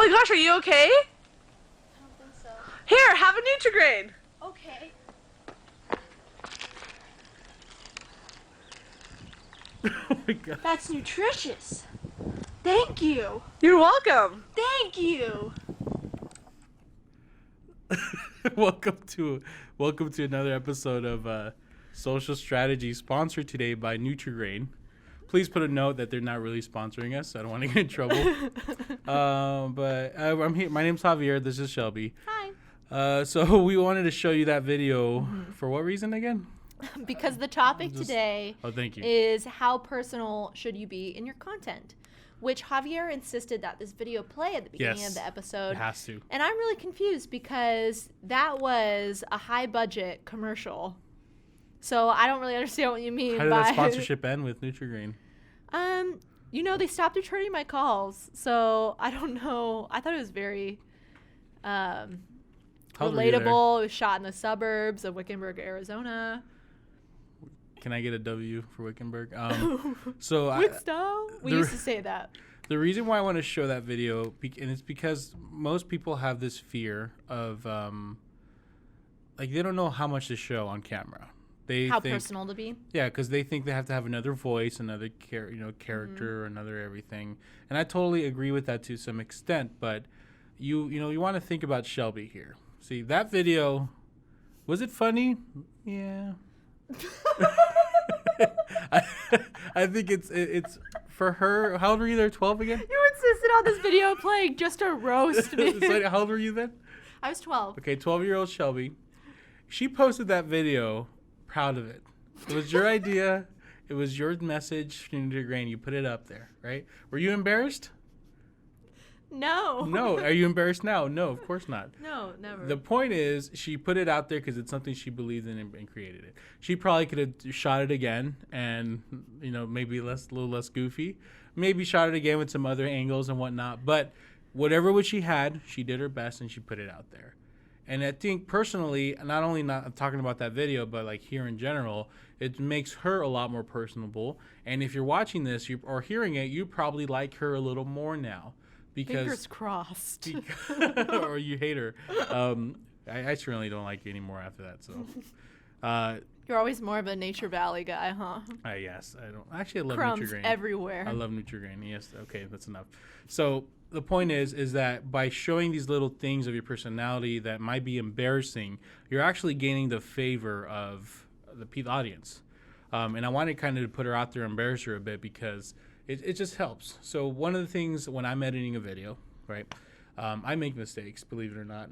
my gosh, are you okay? I don't think so. Here, have a Nutri-Grain. Okay. Oh my god. That's nutritious. Thank you. You're welcome. Thank you. welcome to another episode of Social Strategy, sponsored today by Nutri-Grain. Please put a note that they're not really sponsoring us. I don't want to get in trouble. But I'm here. My name's Javier. This is Shelby. Hi. So we wanted to show you that video for what reason again? Because the topic today thank you. is how personal should you be in your content, which Javier insisted that this video play at the beginning of the episode. It has to. And I'm really confused because that was a high budget commercial. So I don't really understand what you mean How did by that sponsorship end with Nutri-Grain? They stopped returning my calls. So I don't know. I thought it was very relatable. It was shot in the suburbs of Wickenburg, Arizona. Can I get a W for Wickenburg? We used to say that. The reason why I want to show that video, and it's because most people have this fear of, they don't know how much to show on camera. How personal to be? Yeah, because they think they have to have another voice, another character, another everything. And I totally agree with that to some extent. But you want to think about Shelby here. See, that video, was it funny? Yeah. I think it's for her. How old were you there? 12 again? You insisted on this video playing just to roast me. So how old were you then? I was 12. Okay, 12-year-old Shelby. She posted that video. Proud of it. It was your idea. It was your message to Nutri-Grain. You put it up there, right? Were you embarrassed? No. No. Are you embarrassed now? No, of course not. No, never. The point is, she put it out there because it's something she believed in and created it. She probably could have shot it again and, maybe a little less goofy. Maybe shot it again with some other angles and whatnot. But whatever what she had, she did her best and she put it out there. And I think personally, not only not talking about that video, but like here in general, it makes her a lot more personable. And if you're watching this or hearing it, you probably like her a little more now. Fingers crossed. Or you hate her. I certainly don't like you anymore after that. So, you're always more of a Nature Valley guy, huh? Yes, I don't. Actually, I love Crumbs Nutri-Grain. everywhere. I love Nutri-Grain. Yes, okay, that's enough. So the point is that by showing these little things of your personality that might be embarrassing, you're actually gaining the favor of the audience. And I wanted kind of to put her out there and embarrass her a bit because it just helps. So one of the things when I'm editing a video, right, I make mistakes, believe it or not.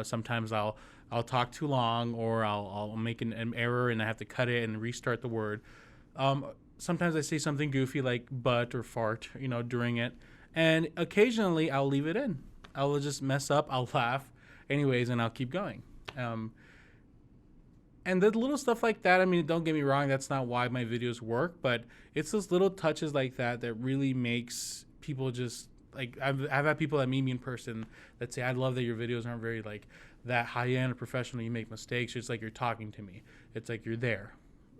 Sometimes I'll talk too long or I'll make an error and I have to cut it and restart the word. Sometimes I say something goofy like butt or fart, during it. And occasionally I'll leave it in. I'll just mess up. I'll laugh anyways, and I'll keep going. And the little stuff like that, don't get me wrong, that's not why my videos work, but it's those little touches like that that really makes people just, I've had people that meet me in person that say, I love that your videos aren't very, that high-end or professional. You make mistakes. It's like you're talking to me. It's like you're there.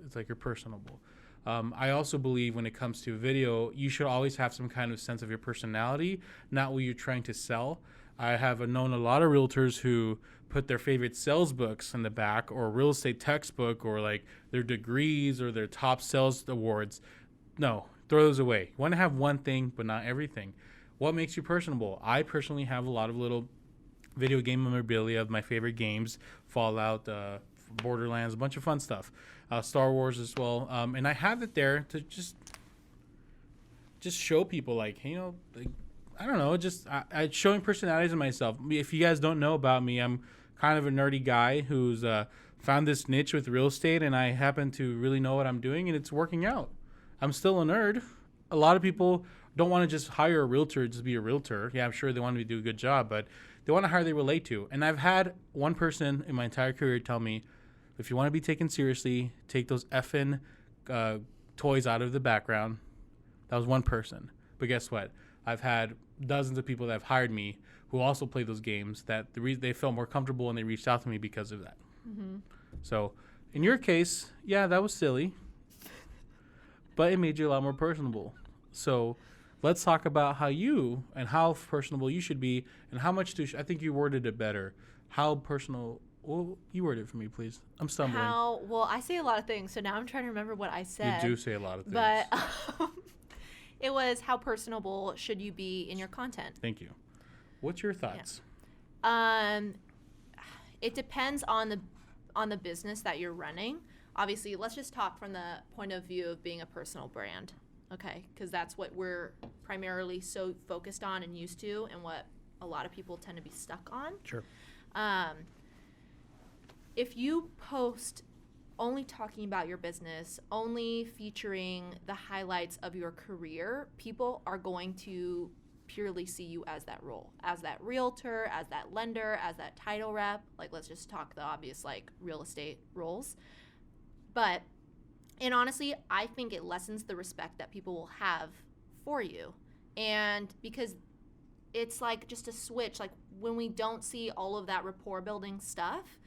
It's like you're personable. I also believe when it comes to video, you should always have some kind of sense of your personality, not what you're trying to sell. I have known a lot of realtors who put their favorite sales books in the back or real estate textbook or their degrees or their top sales awards. No, throw those away. You want to have one thing, but not everything. What makes you personable? I personally have a lot of little video game memorabilia of my favorite games, Fallout, Borderlands, a bunch of fun stuff, Star Wars as well, and I have it there to just show people I don't know, I showing personalities of myself. If you guys don't know about me, I'm kind of a nerdy guy who's found this niche with real estate, and I happen to really know what I'm doing, and it's working out. I'm still a nerd. A lot of people don't want to just hire a realtor just be a realtor. Yeah, I'm sure they want to do a good job, but they want to hire they relate to. And I've had one person in my entire career tell me, if you want to be taken seriously, take those effing toys out of the background. That was one person. But guess what? I've had dozens of people that have hired me who also play those games that they felt more comfortable and they reached out to me because of that. Mm-hmm. So in your case, yeah, that was silly, but it made you a lot more personable. So let's talk about how you and how personable you should be and how much I think you worded it better. How personal. Well, you word it for me, please. I'm stumbling. Well, I say a lot of things, so now I'm trying to remember what I said. You do say a lot of things. But it was how personable should you be in your content. Thank you. What's your thoughts? It depends on the business that you're running. Obviously, let's just talk from the point of view of being a personal brand, okay? Because that's what we're primarily so focused on and used to, and what a lot of people tend to be stuck on. Sure. If you post only talking about your business, only featuring the highlights of your career, people are going to purely see you as that role, as that realtor, as that lender, as that title rep. Like, let's just talk the obvious, like, real estate roles. And honestly, I think it lessens the respect that people will have for you. And because it's like just a switch, like when we don't see all of that rapport building stuff,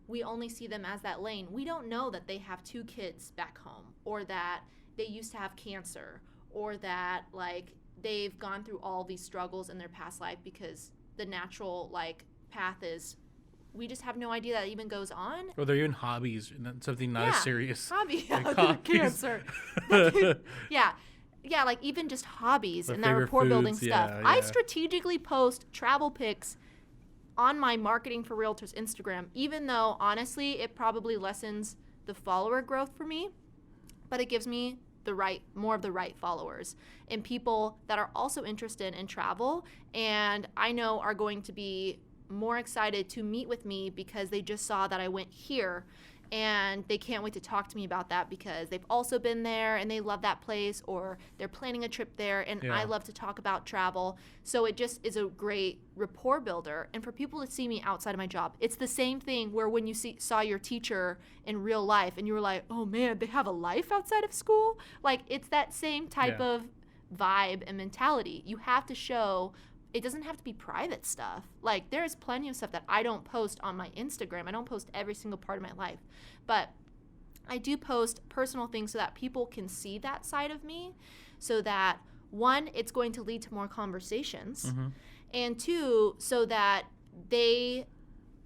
we only see them as that lane. We don't know that they have 2 kids back home, or that they used to have cancer, or that like they've gone through all these struggles in their past life, because the natural like path is, we just have no idea that even goes on. Or they're even hobbies, something not as serious. Hobby, like cancer. Yeah, like even just hobbies and that rapport building stuff. Yeah. I strategically post travel pics on my Marketing for Realtors Instagram, even though honestly it probably lessens the follower growth for me, but it gives me more of the right followers and people that are also interested in travel, and I know are going to be more excited to meet with me because they just saw that I went here, and they can't wait to talk to me about that because they've also been there and they love that place, or they're planning a trip there, and I love to talk about travel. So it just is a great rapport builder. And for people to see me outside of my job, it's the same thing where when you saw your teacher in real life and you were like, oh man, they have a life outside of school. Like, it's that same type of vibe and mentality. You have to show. It doesn't have to be private stuff. Like, there is plenty of stuff that I don't post on my Instagram. I don't post every single part of my life. But I do post personal things so that people can see that side of me, so that, 1, it's going to lead to more conversations, and 2, so that they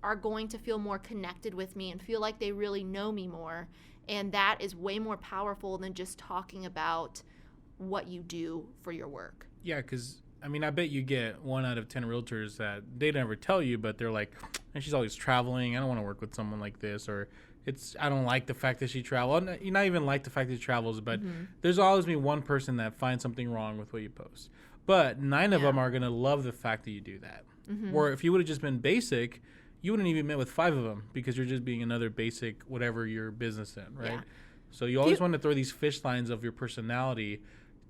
are going to feel more connected with me and feel like they really know me more. And that is way more powerful than just talking about what you do for your work. Yeah, because I mean, I bet you get 1 out of 10 realtors that they never tell you, but they're like, and she's always traveling. I don't want to work with someone like this. Or I don't like the fact that she travels. Not even like the fact that she travels, but there's always been one person that finds something wrong with what you post. But 9 of them are going to love the fact that you do that. Or if you would have just been basic, you wouldn't even met with 5 of them because you're just being another basic whatever your business in, right? Yeah. So you always want to throw these fish lines of your personality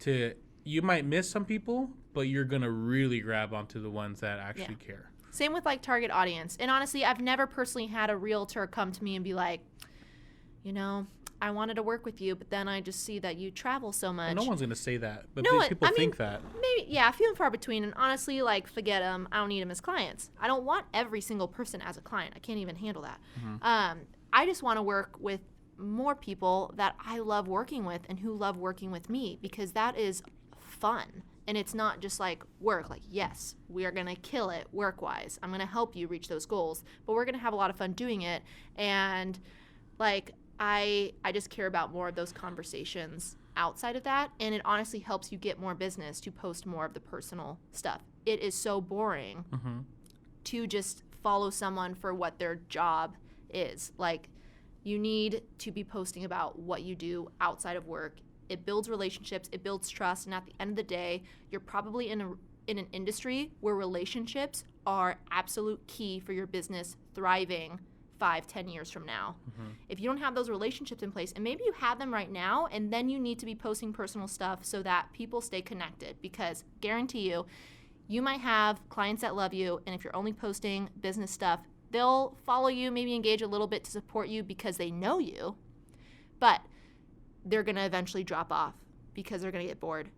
to... You might miss some people, but you're going to really grab onto the ones that actually care. Same with like target audience. And honestly, I've never personally had a realtor come to me and be like, I wanted to work with you, but then I just see that you travel so much. Well, no one's going to say that, but people think that. Maybe, few and far between. And honestly, like, forget them. I don't need them as clients. I don't want every single person as a client. I can't even handle that. I just want to work with more people that I love working with and who love working with me, because that is fun. And it's not just like work. Like, yes, we are going to kill it work-wise. I'm going to help you reach those goals, but we're going to have a lot of fun doing it. And like, I just care about more of those conversations outside of that. And it honestly helps you get more business to post more of the personal stuff. It is so boring to just follow someone for what their job is. Like, you need to be posting about what you do outside of work. It builds relationships, it builds trust, and at the end of the day, you're probably in an industry where relationships are absolute key for your business thriving 5-10 years from now. If you don't have those relationships in place, and maybe you have them right now, and then you need to be posting personal stuff so that people stay connected, because guarantee you might have clients that love you, and if you're only posting business stuff, they'll follow you, maybe engage a little bit to support you because they know you, but they're going to eventually drop off because they're going to get bored.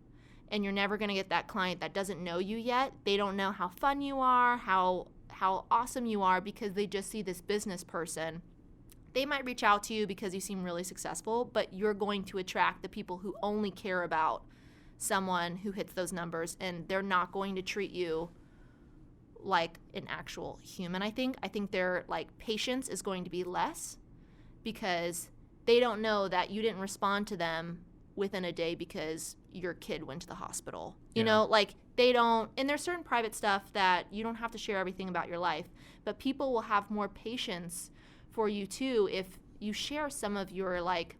And you're never going to get that client that doesn't know you yet. They don't know how fun you are, how awesome you are, because they just see this business person. They might reach out to you because you seem really successful, but you're going to attract the people who only care about someone who hits those numbers, and they're not going to treat you like an actual human. I think their like patience is going to be less because they don't know that you didn't respond to them within a day because your kid went to the hospital. You know, like they don't, and there's certain private stuff that you don't have to share everything about your life, but people will have more patience for you too if you share some of your like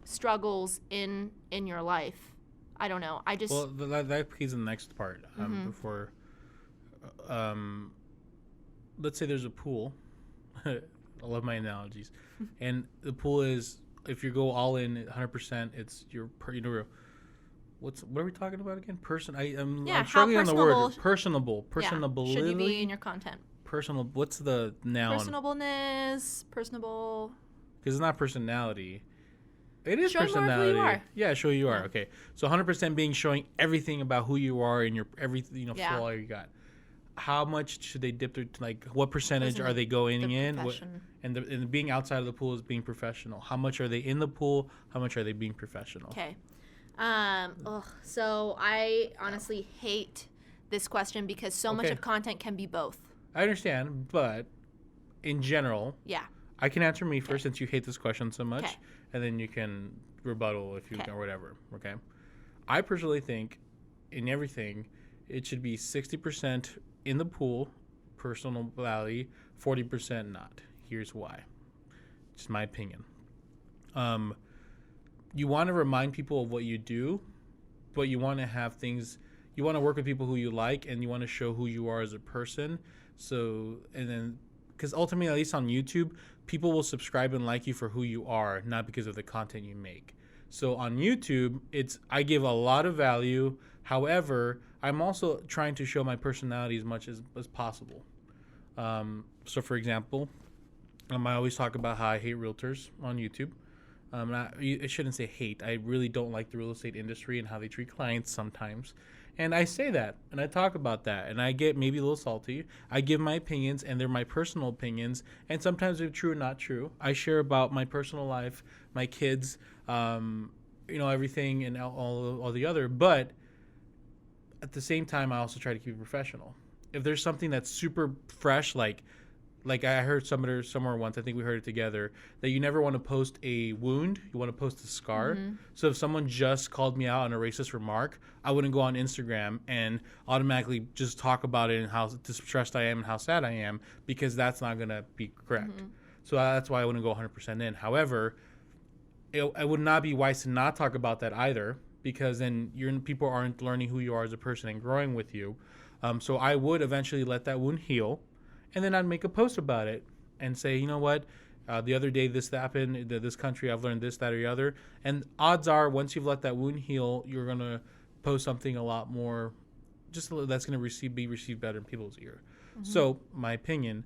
struggles in your life. I don't know. I just well that plays in the next part before let's say there's a pool. I love my analogies. And the pool is, if you go all in 100%, it's your what are we talking about again? I'm struggling on the word personable. Personability. Should you be in your content? Personal. What's the noun? Personableness. Personable. Because it's not personality. It is showing personality. More of who you are. Yeah, show who you are. Okay, so 100% being showing everything about who you are and your flaw you got. How much should they dip their, like, what percentage are they going in? And being outside of the pool is being professional. How much are they in the pool? How much are they being professional? Okay. So I honestly hate this question because so much of content can be both. I understand, but in general, I can answer me first since you hate this question so much, and then you can rebuttal if you can or whatever, okay? I personally think in everything, it should be 60% in the pool, personality, 40% not. Here's why. Just my opinion. You want to remind people of what you do, but you want to have things, you want to work with people who you like, and you want to show who you are as a person. So, and then, because ultimately, at least on YouTube, people will subscribe and like you for who you are, not because of the content you make. So on YouTube, I give a lot of value. However, I'm also trying to show my personality as much as possible. So for example, I always talk about how I hate realtors on YouTube. I shouldn't say hate. I really don't like the real estate industry and how they treat clients sometimes. And I say that, and I talk about that, and I get maybe a little salty. I give my opinions, and they're my personal opinions, and sometimes they're true or not true. I share about my personal life, my kids, everything, and all the other. But at the same time, I also try to keep it professional. If there's something that's super fresh, like I heard somewhere once, I think we heard it together, that you never want to post a wound, you want to post a scar. Mm-hmm. So if someone just called me out on a racist remark, I wouldn't go on Instagram and automatically just talk about it and how distressed I am and how sad I am, because that's not going to be correct. Mm-hmm. So that's why I wouldn't go 100% in. However, it would not be wise to not talk about that either, because then people aren't learning who you are as a person and growing with you. So I would eventually let that wound heal. And then I'd make a post about it and say, you know what, the other day this happened, in this country, I've learned this, that, or the other. And odds are, once you've let that wound heal, you're going to post something a lot more, that's going to be received better in people's ear. Mm-hmm. So, my opinion,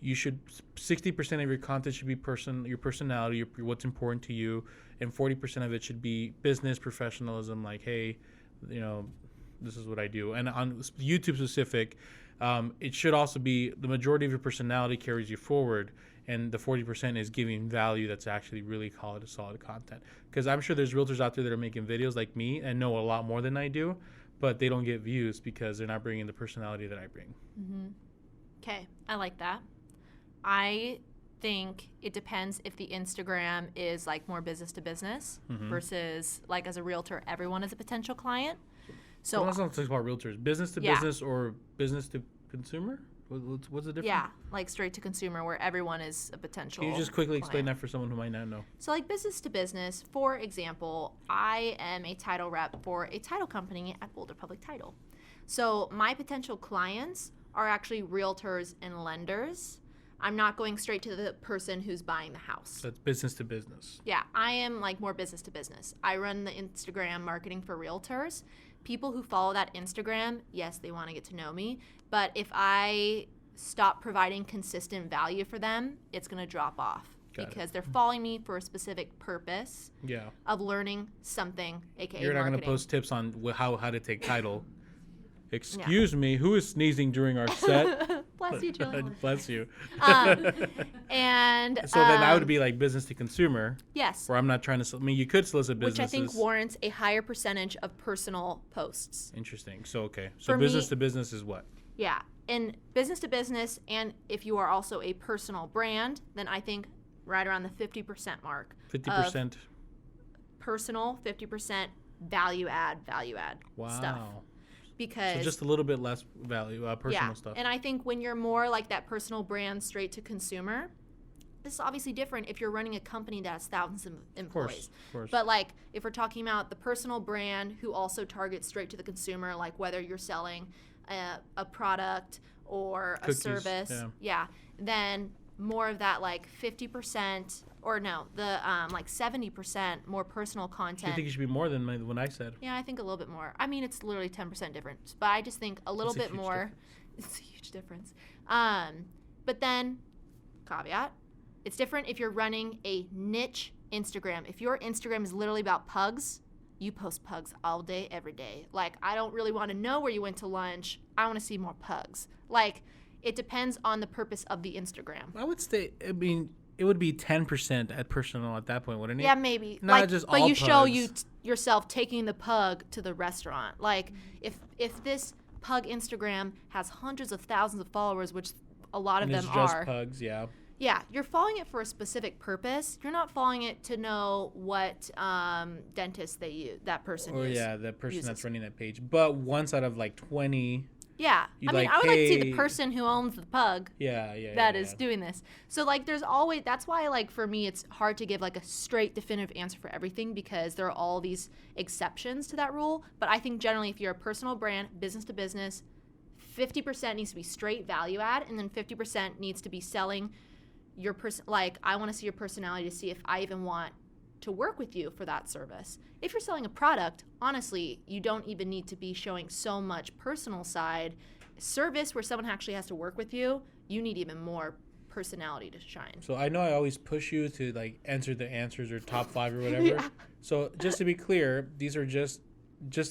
60% of your content should be your personality, what's important to you, and 40% of it should be business, professionalism, like, hey, this is what I do. And on YouTube specific, it should also be the majority of your personality carries you forward, and the 40% is giving value that's actually really solid content. Because I'm sure there's realtors out there that are making videos like me and know a lot more than I do, but they don't get views because they're not bringing the personality that I bring. Mm-hmm. Okay, I like that. I think it depends if the Instagram is like more business to business versus like as a realtor, everyone is a potential client. So let's not talk about realtors. Business to business or business to consumer? What's the difference? Yeah, like straight to consumer where everyone is a potential Can you just quickly client. explain that for someone who might not know? So like business to business, for example, I am a title rep for a title company at Boulder Public Title. So my potential clients are actually realtors and lenders. I'm not going straight to the person who's buying the house. That's business to business. Yeah, I am like more business to business. I run the Instagram marketing for realtors. People who follow that Instagram, yes, they want to get to know me. But if I stop providing consistent value for them, it's going to drop off. Because they're following me for a specific purpose of learning something, aka You're not marketing. going to post tips on how to take title. Excuse me, who is sneezing during our set? Bless you, Julie. Bless you. And so then I would be like business to consumer. Yes. Where I'm not trying to. I mean, you could solicit businesses. Which I think warrants a higher percentage of personal posts. Interesting. So okay. So For business me, to business is what? Yeah. And business to business, and if you are also a personal brand, then I think right around the 50% mark. 50%. Personal, 50% value add stuff. Because so just a little bit less value, personal stuff. And I think when you're more like that personal brand straight to consumer, this is obviously different if you're running a company that has thousands of employees. Of course. But like if we're talking about the personal brand who also targets straight to the consumer, like whether you're selling a product or Cookies, a service, then more of that like 50% or no, the like 70% more personal content. I think it should be more than what I said. Yeah, I think a little bit more. I mean, it's literally 10% difference, but I just think a little bit more. It's a huge difference. But then, caveat, it's different if you're running a niche Instagram. If your Instagram is literally about pugs, you post pugs all day, every day. Like, I don't really want to know where you went to lunch. I want to see more pugs. Like, it depends on the purpose of the Instagram. I would say, I mean, it would be 10% at personal at that point, wouldn't it? Yeah, maybe. Not like, just but all you pugs. show yourself taking the pug to the restaurant. Like, if this pug Instagram has hundreds of thousands of followers, which a lot of them it's just are. pugs, yeah. Yeah, you're following it for a specific purpose. You're not following it to know what dentist that person uses. Or yeah, the person that's running that page. But once out of like 20. Yeah, I mean, I would like to see the person who owns the pug. That is doing this. So like, there's always. That's why like for me, it's hard to give like a straight definitive answer for everything because there are all these exceptions to that rule. But I think generally, if you're a personal brand, business to business, 50% needs to be straight value add, and then 50% needs to be selling your person. Like, I want to see your personality to see if I even want to work with you for that service. If you're selling a product, honestly, you don't even need to be showing so much personal side. Service where someone actually has to work with you, you need even more personality to shine. So I know I always push you to like answer the answers or top 5 or whatever. Yeah. So just to be clear, these are just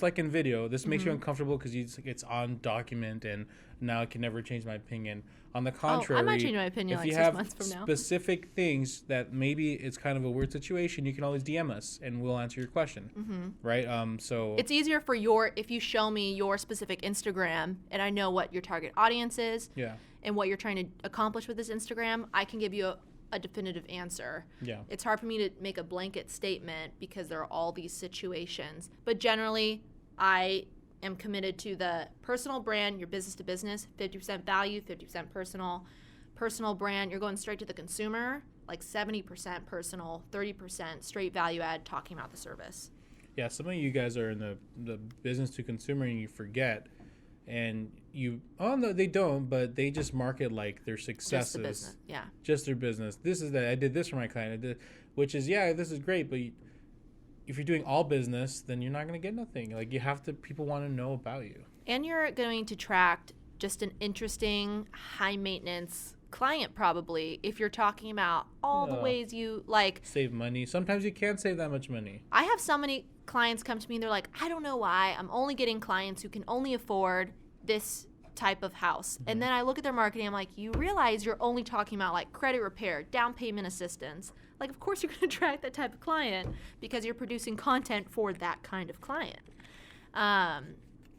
like in video. This makes you uncomfortable because it's on document and now I can never change my opinion. On the contrary, I might change my opinion if like you 6 have months from now. specific things that maybe it's kind of a weird situation, you can always DM us and we'll answer your question. Right? So it's easier for if you show me your specific Instagram and I know what your target audience is and what you're trying to accomplish with this Instagram, I can give you a definitive answer. Yeah. It's hard for me to make a blanket statement because there are all these situations. But generally, I am committed to the personal brand, your business to business, 50% value, 50% personal. Personal brand, you're going straight to the consumer, like 70% personal, 30% straight value add, talking about the service. Yeah, some of you guys are in the business to consumer and you forget. And no, they don't, but they just market like their successes. Just the business, yeah. Just their business. This is that I did this for my client. Which is, this is great, but if you're doing all business, then you're not going to get nothing. Like people want to know about you. And you're going to attract just an interesting, high maintenance client probably if you're talking about all the ways you like save money. Sometimes you can't save that much money. I have so many clients come to me and they're like, I don't know why I'm only getting clients who can only afford this type of house. And then I look at their marketing, I'm like, you realize you're only talking about like credit repair, down payment assistance. Like, of course you're going to attract that type of client because you're producing content for that kind of client.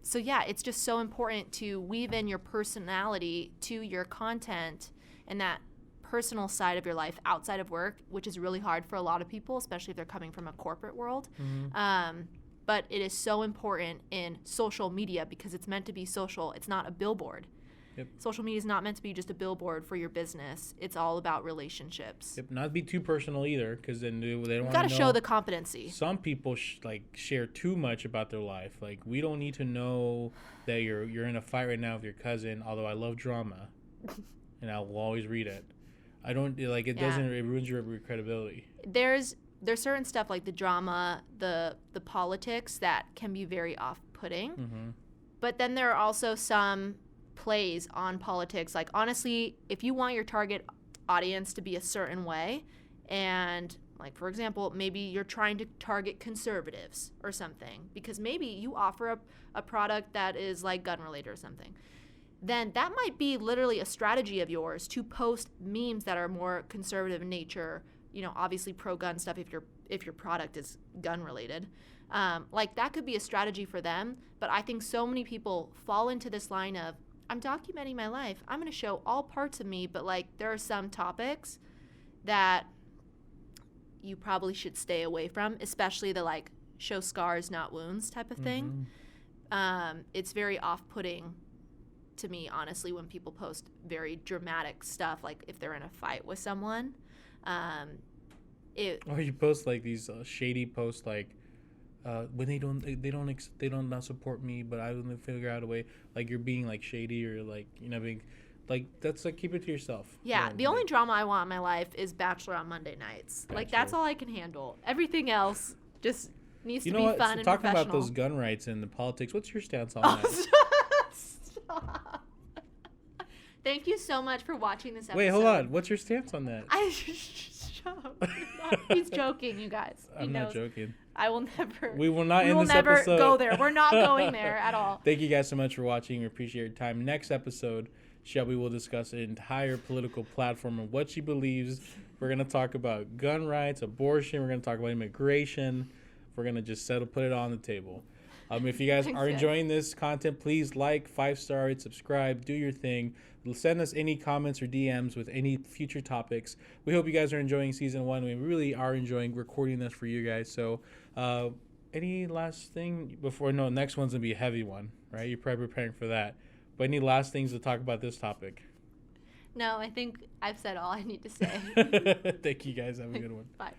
So yeah, it's just so important to weave in your personality to your content and that personal side of your life outside of work, which is really hard for a lot of people, especially if they're coming from a corporate world. But it is so important in social media because it's meant to be social. It's not a billboard. Yep. Social media is not meant to be just a billboard for your business. It's all about relationships. Yep. Not be too personal either, because then they don't want to know. You got to show the competency. Some people share too much about their life. Like, we don't need to know that you're in a fight right now with your cousin. Although I love drama, and I will always read it. I don't like it. Doesn't it ruins your credibility. There's certain stuff like the drama, the politics that can be very off-putting. But then there are also some plays on politics. Like, honestly, if you want your target audience to be a certain way, and like, for example, maybe you're trying to target conservatives or something because maybe you offer a product that is like gun related or something, then that might be literally a strategy of yours to post memes that are more conservative in nature, obviously pro-gun stuff if your product is gun related. Like that could be a strategy for them, but I think so many people fall into this line of, I'm documenting my life. I'm going to show all parts of me, but like there are some topics that you probably should stay away from, especially the like show scars, not wounds type of thing. It's very off-putting to me, honestly, when people post very dramatic stuff, like if they're in a fight with someone. Or you post like these shady posts, like when they don't not support me, but I will figure out a way. Like you're being like shady or like being like that's like keep it to yourself. Yeah, the only drama I want in my life is Bachelor on Monday nights. Bachelor. Like that's all I can handle. Everything else just needs to be fun and talking professional. About those gun rights and the politics, what's your stance on that? Stop. Thank you so much for watching this episode. Wait, hold on. What's your stance on that? He's joking, you guys. I'm not joking. I will never. We will not. We will never go there. We're not going there at all. Thank you guys so much for watching. We appreciate your time. Next episode, Shelby will discuss an entire political platform and what she believes. We're gonna talk about gun rights, abortion. We're gonna talk about immigration. We're gonna just put it on the table. If you guys are enjoying this content, please like, 5-star it, subscribe, do your thing. Send us any comments or DMs with any future topics. We hope you guys are enjoying season 1. We really are enjoying recording this for you guys. So any last thing before? No, next one's going to be a heavy one, right? You're probably preparing for that. But any last things to talk about this topic? No, I think I've said all I need to say. Thank you guys. Have a good one. Bye.